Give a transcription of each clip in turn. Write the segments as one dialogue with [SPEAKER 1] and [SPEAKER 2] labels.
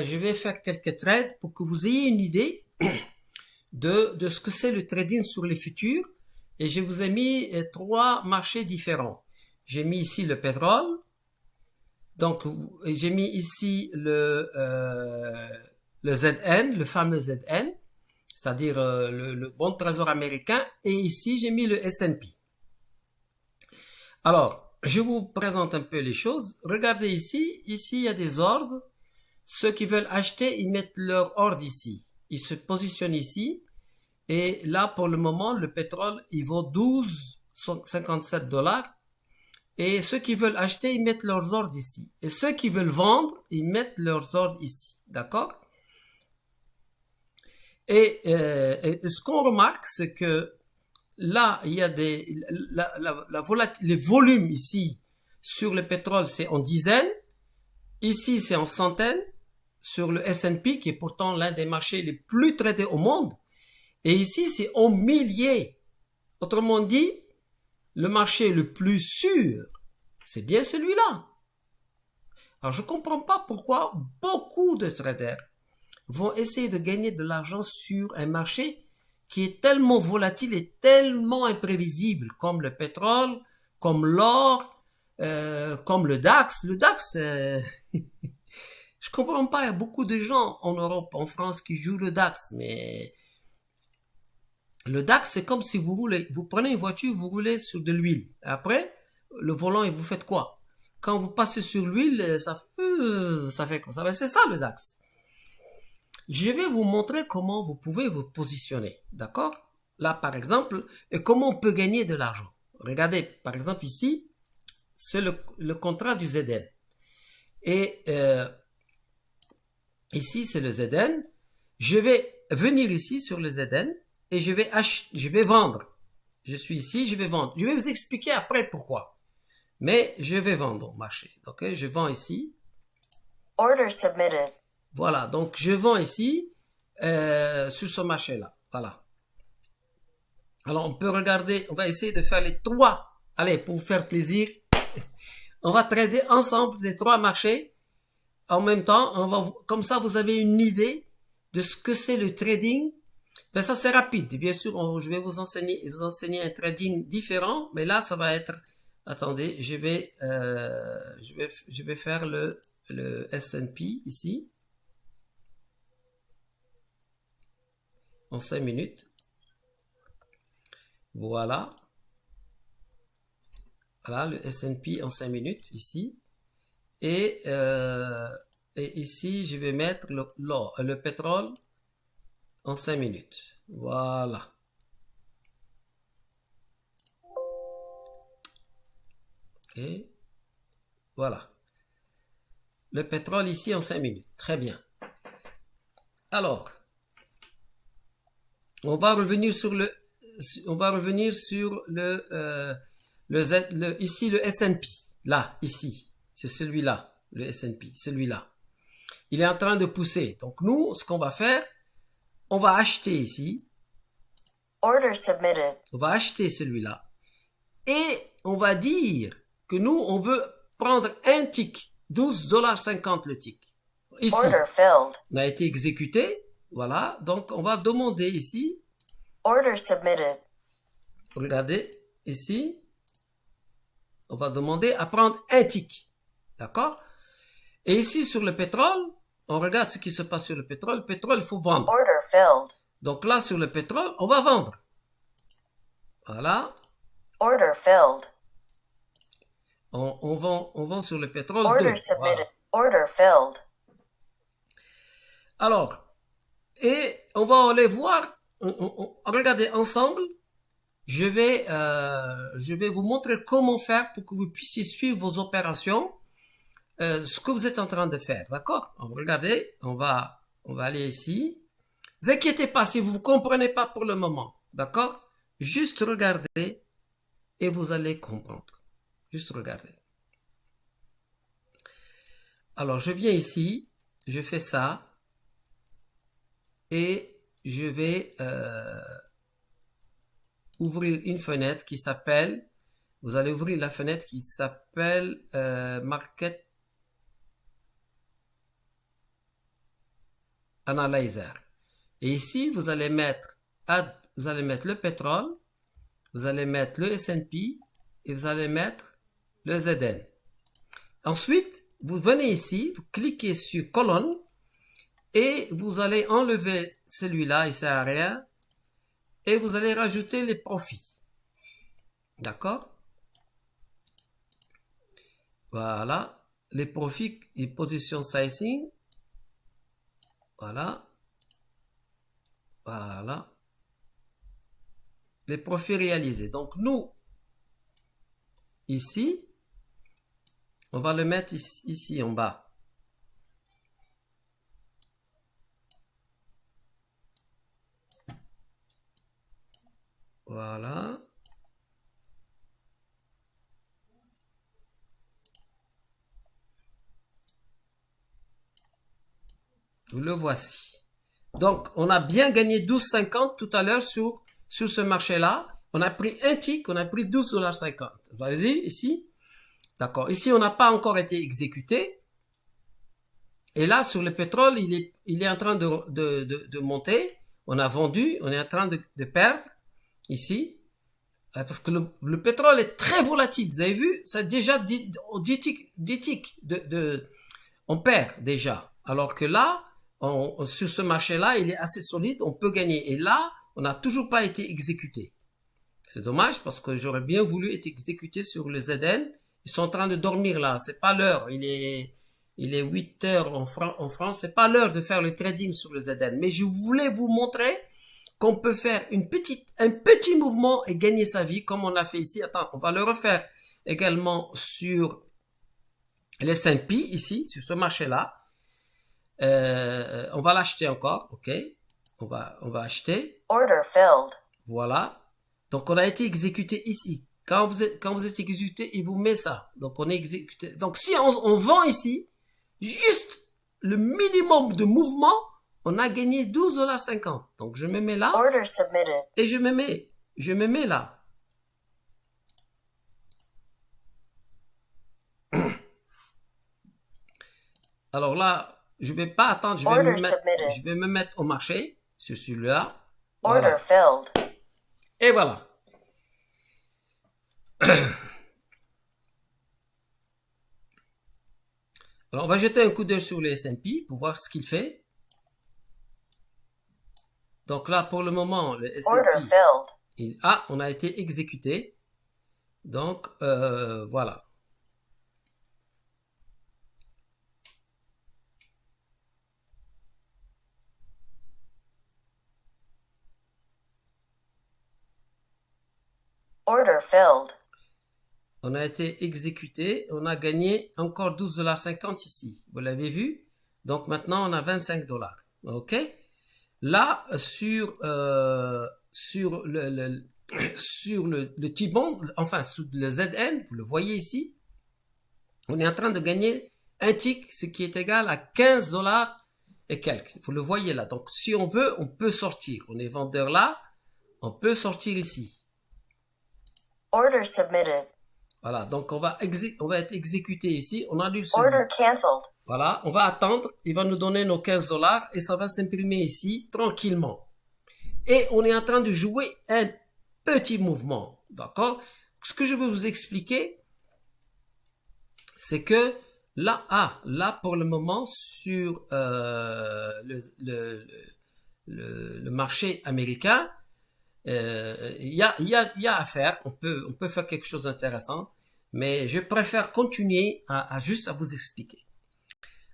[SPEAKER 1] je vais faire quelques trades pour que vous ayez une idée de ce que c'est le trading sur les futurs. Et je vous ai mis trois marchés différents. J'ai mis ici le pétrole. Donc, j'ai mis ici le ZN, le fameux ZN, c'est-à-dire le bon de trésor américain. Et ici, j'ai mis le S&P. Alors, je vous présente un peu les choses. Regardez ici. Ici, il y a des ordres. Ceux qui veulent acheter, ils mettent leur ordre ici. Ils se positionnent ici. Et là, pour le moment, le pétrole, il vaut 12,57 $. Et ceux qui veulent acheter, ils mettent leurs ordres ici. Et ceux qui veulent vendre, ils mettent leurs ordres ici. D'accord? Et ce qu'on remarque, c'est que là, il y a les volumes ici sur le pétrole, c'est en dizaines. Ici, c'est en centaines. Sur le S&P, qui est pourtant l'un des marchés les plus traités au monde. Et ici, c'est en milliers. Autrement dit, le marché le plus sûr, c'est bien celui-là. Alors, je ne comprends pas pourquoi beaucoup de traders vont essayer de gagner de l'argent sur un marché qui est tellement volatile et tellement imprévisible, comme le pétrole, comme l'or, comme le DAX. Le DAX, je comprends pas, il y a beaucoup de gens en Europe, en France qui jouent le DAX, mais le DAX, c'est comme si vous prenez une voiture, vous roulez sur de l'huile. Après, le volant, et vous faites quoi? Quand vous passez sur l'huile, ça fait comme ça. Ben, c'est ça le DAX. Je vais vous montrer comment vous pouvez vous positionner. D'accord? Là, par exemple, et comment on peut gagner de l'argent. Regardez, par exemple, ici, c'est le contrat du ZN. Et ici, c'est le ZN. Je vais venir ici sur le ZN et je vais vendre. Je suis ici, je vais vendre. Je vais vous expliquer après pourquoi. Mais je vais vendre au marché. Ok, je vends ici.
[SPEAKER 2] Order submitted.
[SPEAKER 1] Voilà, donc je vends ici sur ce marché-là. Voilà. Alors, on peut regarder, on va essayer de faire les trois. Allez, pour vous faire plaisir, on va trader ensemble ces trois marchés. En même temps, comme ça, vous avez une idée de ce que c'est le trading. Ben ça, c'est rapide. Bien sûr, je vais vous enseigner un trading différent. Mais là, ça va être... Attendez, je vais faire le S&P ici. En 5 minutes. Voilà. Voilà, le S&P en 5 minutes, ici. Et ici, je vais mettre le pétrole en 5 minutes. Voilà. Ok. Voilà. Le pétrole ici en 5 minutes. Très bien. Alors, on va revenir sur ici le S&P. Là, ici. C'est celui-là, le S&P, celui-là. Il est en train de pousser. Donc nous, ce qu'on va faire, on va acheter ici.
[SPEAKER 2] Order submitted.
[SPEAKER 1] On va acheter celui-là. Et on va dire que nous, on veut prendre un tick. 12,50 $ le tick. Ici,
[SPEAKER 2] Order filled.
[SPEAKER 1] on a été exécuté. Voilà. Donc, on va demander ici.
[SPEAKER 2] Order submitted.
[SPEAKER 1] Regardez, ici. On va demander à prendre un tick. D'accord? Et ici, sur le pétrole, on regarde ce qui se passe sur le pétrole. Le pétrole, il faut vendre.
[SPEAKER 2] Order filled.
[SPEAKER 1] Donc là, sur le pétrole, on va vendre. Voilà.
[SPEAKER 2] Order filled.
[SPEAKER 1] On vend sur le pétrole
[SPEAKER 2] Order
[SPEAKER 1] 2.
[SPEAKER 2] submitted.
[SPEAKER 1] Voilà.
[SPEAKER 2] Order filled.
[SPEAKER 1] Alors, et on va aller voir, regardez ensemble, je vais vous montrer comment faire pour que vous puissiez suivre vos opérations, ce que vous êtes en train de faire, d'accord? Regardez, on va aller ici. Ne vous inquiétez pas si vous ne comprenez pas pour le moment, d'accord? Juste regardez et vous allez comprendre. Juste regardez. Alors, je viens ici, je fais ça. Et je vais ouvrir une fenêtre qui s'appelle, vous allez ouvrir la fenêtre qui s'appelle Market. Analyzer. Et ici, vous allez mettre le pétrole, vous allez mettre le S&P et vous allez mettre le ZN. Ensuite, vous venez ici, vous cliquez sur colonne et vous allez enlever celui-là, il ne sert à rien, et vous allez rajouter les profits. D'accord? Voilà, les profits et position sizing. Voilà. Voilà. Les profits réalisés. Donc, nous, ici, on va le mettre ici en bas. Voilà. Le voici. Donc, on a bien gagné 12,50 tout à l'heure sur ce marché-là. On a pris un tick, on a pris 12,50 $. Vas-y, ici. D'accord. Ici, on n'a pas encore été exécuté. Et là, sur le pétrole, il est en train de monter. On a vendu, on est en train de perdre ici. Parce que le pétrole est très volatile. Vous avez vu, ça déjà 10 ticks on perd déjà. Alors que là, sur ce marché-là, il est assez solide, on peut gagner. Et là, on n'a toujours pas été exécuté. C'est dommage parce que j'aurais bien voulu être exécuté sur le ZN. Ils sont en train de dormir là, c'est pas l'heure. Il est 8 heures en France, c'est pas l'heure de faire le trading sur le ZN. Mais je voulais vous montrer qu'on peut faire un petit mouvement et gagner sa vie comme on a fait ici. Attends, on va le refaire également sur les S&P ici, sur ce marché-là. On va l'acheter encore, ok. On va acheter.
[SPEAKER 2] Order filled.
[SPEAKER 1] Voilà. Donc, on a été exécuté ici. Quand vous êtes exécuté, il vous met ça. Donc, on est exécuté. Donc, si on vend ici, juste le minimum de mouvement, on a gagné 12,50 $. Donc, je me mets là.
[SPEAKER 2] Order submitted.
[SPEAKER 1] Et je me mets là. Alors là, je vais pas attendre, je vais me mettre au marché sur celui-là.
[SPEAKER 2] Order
[SPEAKER 1] Voilà.
[SPEAKER 2] filled.
[SPEAKER 1] Et voilà. Alors, on va jeter un coup d'œil sur le S&P pour voir ce qu'il fait. Donc là, pour le moment, le S&P, on a été exécuté. Donc, voilà.
[SPEAKER 2] Order filled.
[SPEAKER 1] On a été exécuté. On a gagné encore 12,50 $ ici. Vous l'avez vu? Donc maintenant, on a 25 $. OK? Là, sur le T-bond, enfin, sur le ZN, vous le voyez ici, on est en train de gagner un tick, ce qui est égal à 15 $ et quelques. Vous le voyez là. Donc, si on veut, on peut sortir. On est vendeur là, on peut sortir ici.
[SPEAKER 2] Order submitted.
[SPEAKER 1] Voilà, donc on va être exécuté ici. On a lu
[SPEAKER 2] Order cancelled.
[SPEAKER 1] Voilà, on va attendre. Il va nous donner nos 15 $ et ça va s'imprimer ici tranquillement. Et on est en train de jouer un petit mouvement. D'accord? Ce que je veux vous expliquer, c'est que là, pour le moment, sur le marché américain, il y a à faire. On peut faire quelque chose d'intéressant, mais je préfère continuer à juste à vous expliquer.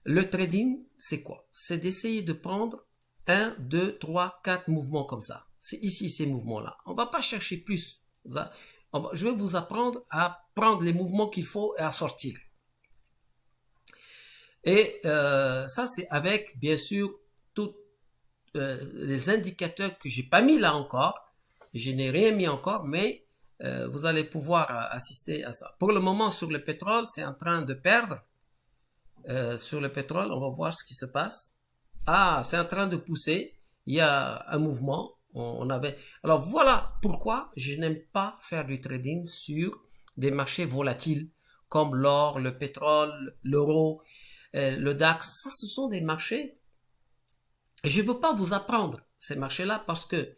[SPEAKER 1] Le trading, c'est quoi? C'est d'essayer de prendre 1, 2, 3, 4 mouvements comme ça. C'est ici ces mouvements-là. On va pas chercher plus. Je vais vous apprendre à prendre les mouvements qu'il faut et à sortir. Et ça, c'est avec, bien sûr, tous les indicateurs que j'ai pas mis là encore. Je n'ai rien mis encore, mais vous allez pouvoir assister à ça. Pour le moment, sur le pétrole, c'est en train de perdre. Sur le pétrole, on va voir ce qui se passe. Ah, c'est en train de pousser. Il y a un mouvement. Alors voilà pourquoi je n'aime pas faire du trading sur des marchés volatiles comme l'or, le pétrole, l'euro, le DAX. Ça, ce sont des marchés Et je ne veux pas vous apprendre ces marchés-là parce que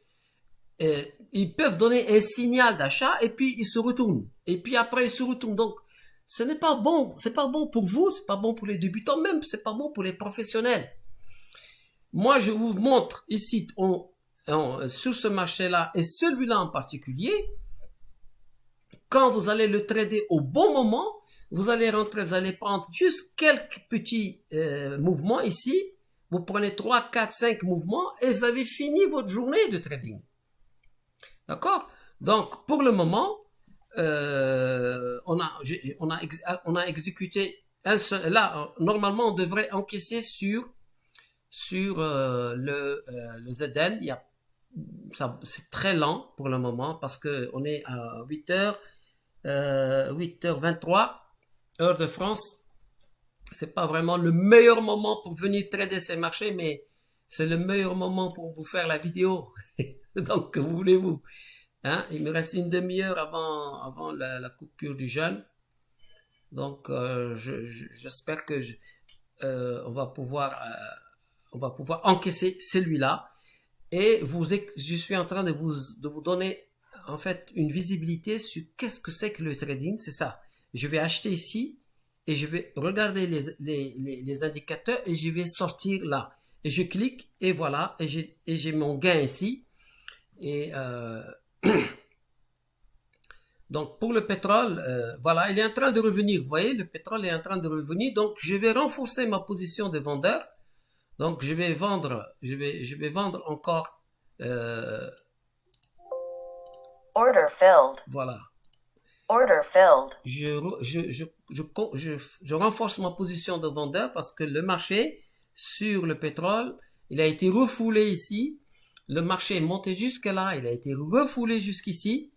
[SPEAKER 1] ils peuvent donner un signal d'achat et puis ils se retournent. Et puis après, ils se retournent. Donc, ce n'est pas bon. C'est pas bon pour vous, c'est pas bon pour les débutants, même c'est pas bon pour les professionnels. Moi, je vous montre ici, sur ce marché-là et celui-là en particulier, quand vous allez le trader au bon moment, vous allez rentrer, vous allez prendre juste quelques petits mouvements ici. Vous prenez 3, 4, 5 mouvements et vous avez fini votre journée de trading. D'accord? Donc, pour le moment, on a exécuté un seul. Là, normalement, on devrait encaisser sur le ZN. C'est très lent pour le moment parce qu'on est à 8h23, heure de France. C'est pas vraiment le meilleur moment pour venir trader ces marchés, mais c'est le meilleur moment pour vous faire la vidéo. Donc, voulez-vous? Hein? Il me reste une demi-heure avant la coupure du jeûne. Donc, j'espère que on va pouvoir encaisser celui-là. Et je suis en train de vous donner en fait une visibilité sur qu'est-ce que c'est que le trading. C'est ça. Je vais acheter ici et je vais regarder les indicateurs et je vais sortir là. Et je clique et voilà. Et j'ai mon gain ici. Et donc pour le pétrole, voilà, il est en train de revenir. Vous voyez, le pétrole est en train de revenir. Donc je vais renforcer ma position de vendeur. Donc je vais vendre encore.
[SPEAKER 2] Order filled.
[SPEAKER 1] Voilà.
[SPEAKER 2] Order filled.
[SPEAKER 1] Je renforce ma position de vendeur parce que le marché sur le pétrole, il a été refoulé ici. Le marché est monté jusque là, il a été refoulé jusqu'ici.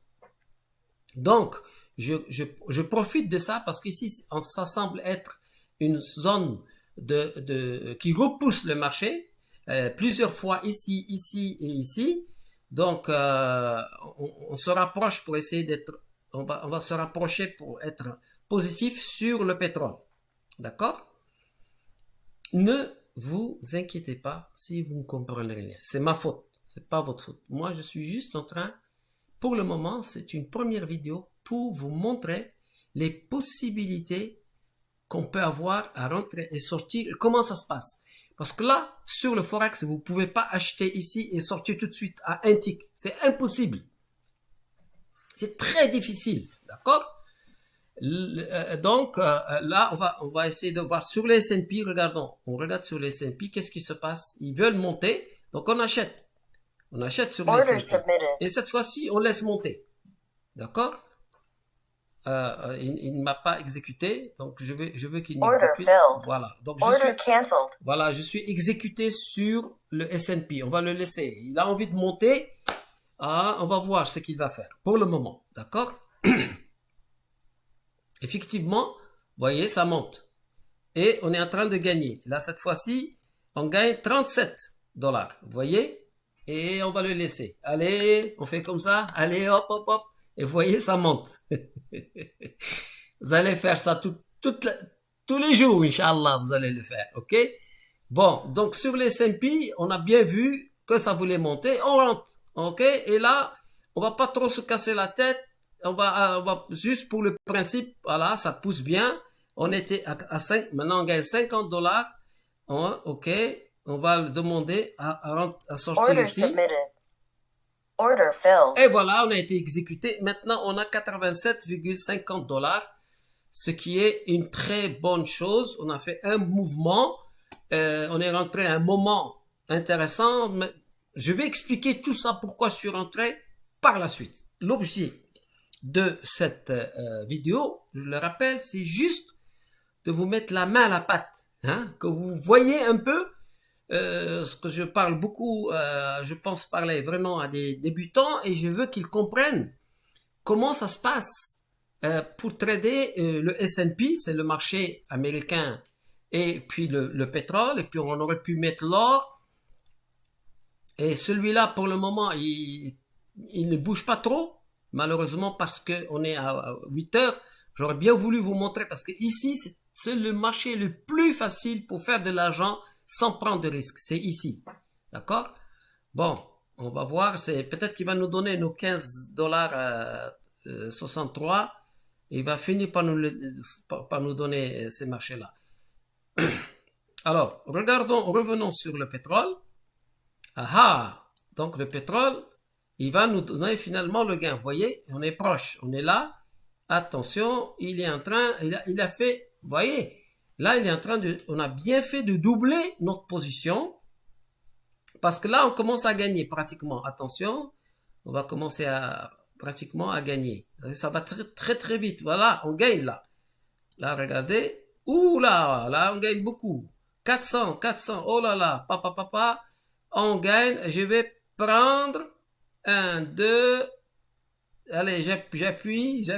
[SPEAKER 1] Donc, je profite de ça parce qu'ici, ça semble être une zone qui repousse le marché plusieurs fois ici, ici et ici. Donc, on se rapproche pour essayer d'être, on va se rapprocher pour être positif sur le pétrole. D'accord? Ne vous inquiétez pas si vous ne comprenez rien. C'est ma faute. C'est pas votre faute. Moi, je suis juste en train, pour le moment, c'est une première vidéo pour vous montrer les possibilités qu'on peut avoir à rentrer et sortir et comment ça se passe. Parce que là, sur le Forex, vous ne pouvez pas acheter ici et sortir tout de suite à un tick. C'est impossible. C'est très difficile. D'accord? Donc, là, on va essayer de voir sur les S&P. Regardons. On regarde sur les S&P. Qu'est-ce qui se passe? Ils veulent monter. Donc, on achète. On achète sur les S&P. Et cette fois-ci, on laisse monter. D'accord? Il ne m'a pas exécuté, donc je veux qu'il m'exécute. Voilà. Donc je suis exécuté sur le S&P. On va le laisser. Il a envie de monter. On va voir ce qu'il va faire pour le moment. D'accord? Effectivement, vous voyez, ça monte. Et on est en train de gagner. Là, cette fois-ci, on gagne 37 $. Vous voyez? Et on va le laisser. Allez, on fait comme ça. Allez, hop, hop, hop. Et vous voyez, ça monte. Vous allez faire ça tous les jours, Inch'Allah, vous allez le faire, ok? Bon, donc sur les S&P, on a bien vu que ça voulait monter, on rentre, ok? Et là, on va pas trop se casser la tête, on va juste pour le principe, voilà, ça pousse bien. On était à 5, maintenant on gagne 50 $, ok? On va le demander à sortir
[SPEAKER 2] Order
[SPEAKER 1] ici.
[SPEAKER 2] submitted. Order filled.
[SPEAKER 1] Et voilà, on a été exécuté. Maintenant, on a 87,50 $, ce qui est une très bonne chose. On a fait un mouvement. On est rentré à un moment intéressant. Mais je vais expliquer tout ça, pourquoi je suis rentré par la suite. L'objet de cette vidéo, je le rappelle, c'est juste de vous mettre la main à la pâte. Hein, que vous voyez un peu ce que je parle beaucoup, je pense parler vraiment à des débutants et je veux qu'ils comprennent comment ça se passe pour trader le S&P, c'est le marché américain, et puis le pétrole, et puis on aurait pu mettre l'or. Et celui-là, pour le moment, il ne bouge pas trop, malheureusement, parce qu'on est à 8 heures. J'aurais bien voulu vous montrer, parce que ici, c'est le marché le plus facile pour faire de l'argent sans prendre de risque. C'est ici. D'accord? Bon, on va voir. C'est peut-être qu'il va nous donner nos 15 $ 63. Il va finir par nous donner ces marchés-là. Alors, revenons sur le pétrole. Ah, donc le pétrole, il va nous donner finalement le gain. Vous voyez, on est proche, on est là. Attention, il est en train, il a fait, vous voyez, là il est en train on a bien fait de doubler notre position. Parce que là, on commence à gagner pratiquement. Attention, on va commencer pratiquement à gagner. Ça va très très très vite. Voilà, on gagne là. Là, regardez. Ouh là, on gagne beaucoup. 400, oh là là, papa, on gagne. Je vais prendre 1, 2. Allez, j'appuie.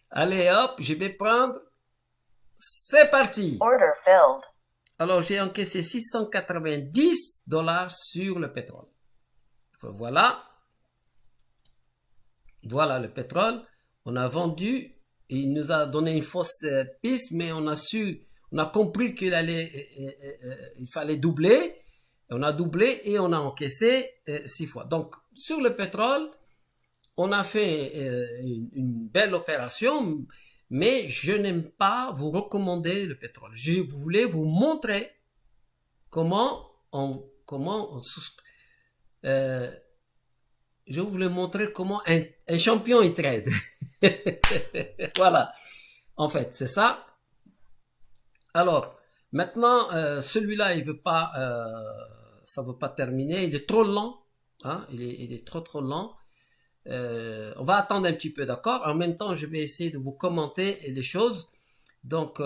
[SPEAKER 1] Allez, hop, je vais prendre. C'est parti.
[SPEAKER 2] Order filled.
[SPEAKER 1] Alors, j'ai encaissé 690 $ sur le pétrole. Voilà. Voilà le pétrole. On a vendu. Il nous a donné une fausse piste, mais on a compris qu'il fallait doubler. On a doublé et on a encaissé 6 fois. Donc, sur le pétrole, on a fait une belle opération, mais je n'aime pas vous recommander le pétrole. Je voulais vous montrer comment un champion il trade. Voilà. En fait, c'est ça. Alors, maintenant, celui-là, il veut pas, ça veut pas terminer. Il est trop lent. Hein? Il est trop lent. On va attendre un petit peu, d'accord? En même temps, je vais essayer de vous commenter les choses. Donc,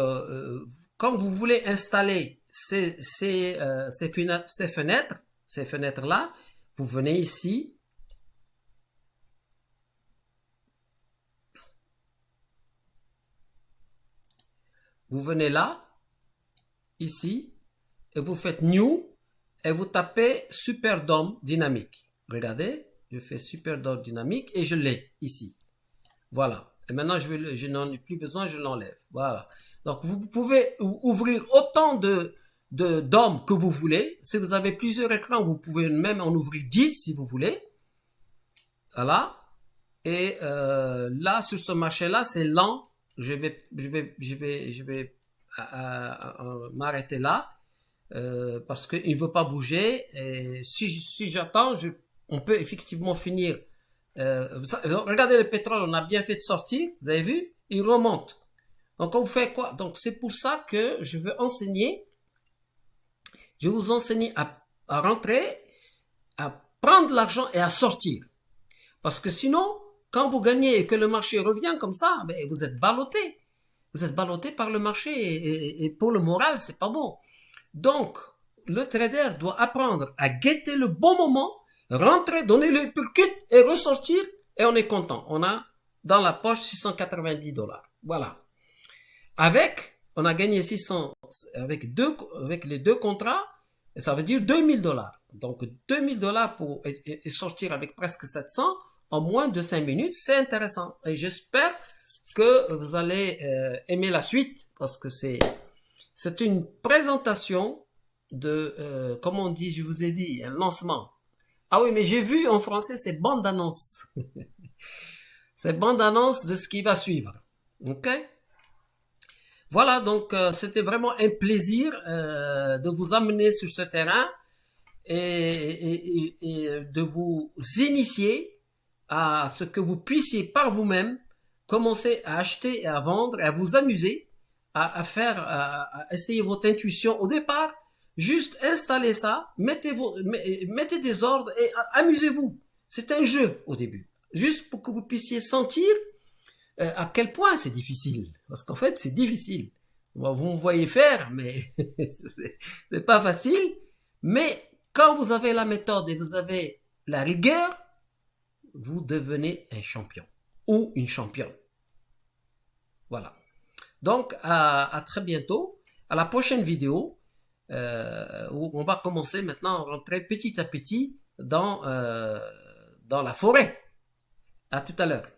[SPEAKER 1] quand vous voulez installer ces fenêtres-là, vous venez ici. Vous venez là, ici, et vous faites New, et vous tapez Superdome dynamique. Regardez, je fais Superdome dynamique, et je l'ai ici. Voilà. Et maintenant, je n'en ai plus besoin, je l'enlève. Voilà. Donc, vous pouvez ouvrir autant de DOM que vous voulez. Si vous avez plusieurs écrans, vous pouvez même en ouvrir 10 si vous voulez. Voilà. Et là, sur ce marché-là, c'est lent. Je vais m'arrêter là parce qu'il ne veut pas bouger. Et si j'attends, on peut effectivement finir. Regardez le pétrole, on a bien fait de sortir. Vous avez vu? Il remonte. Donc on fait quoi? Donc c'est pour ça que je veux enseigner. Je vais vous enseigner à rentrer, à prendre l'argent et à sortir. Parce que sinon, quand vous gagnez et que le marché revient comme ça, ben, vous êtes ballotté. Vous êtes ballotté par le marché et pour le moral, c'est pas bon. Donc, le trader doit apprendre à guetter le bon moment, rentrer, donner le uppercut et ressortir et on est content. On a dans la poche 690 $. Voilà. On a gagné 600 avec les deux contrats, et ça veut dire 2000 $. Donc 2000 $ pour et sortir avec presque 700 en moins de 5 minutes, c'est intéressant. Et j'espère que vous allez aimer la suite parce que c'est une présentation de, comme on dit, je vous ai dit, un lancement. Ah oui, mais j'ai vu en français, c'est bande-annonce. C'est bande-annonce de ce qui va suivre. Ok? Voilà, donc c'était vraiment un plaisir de vous amener sur ce terrain et de vous initier à ce que vous puissiez par vous-même commencer à acheter et à vendre et à vous amuser, à essayer votre intuition au départ. Juste installez ça, mettez des ordres et amusez-vous. C'est un jeu au début. Juste pour que vous puissiez sentir à quel point c'est difficile. Parce qu'en fait, c'est difficile. Vous me voyez faire, mais c'est pas facile. Mais quand vous avez la méthode et vous avez la rigueur, vous devenez un champion ou une championne. Voilà. Donc, à très bientôt. À la prochaine vidéo, où on va commencer maintenant à rentrer petit à petit dans la forêt. À tout à l'heure.